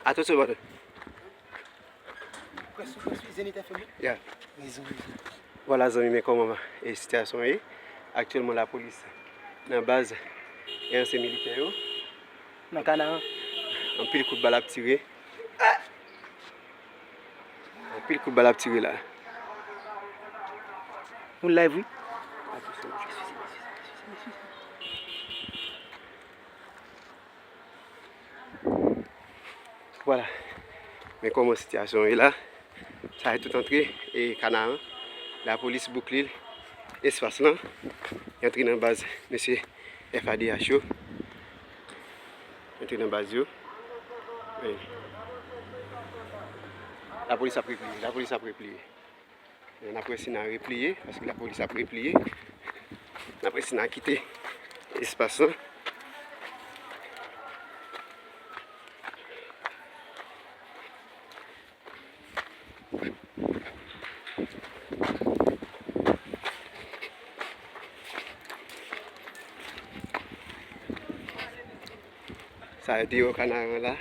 Attention, brother. Yeah. Voilà, amis, comment la situation est. Actuellement, la police, dans la base, et un militaire. Dans le canard. Un pile coup de balle à tirer. Un pile coup de balle à tirer là. Vous l'avez vu? Voilà. Mais comment la situation est là, ça est tout entré et canard. La police boucle l'espace là. Il entre dans la base, monsieur FADHO. Entre dans la base. Oui. La police a replié. La police a replié. La police a replié parce que la police a replié. La police a quitté l'espace là. Ça a été au canard là.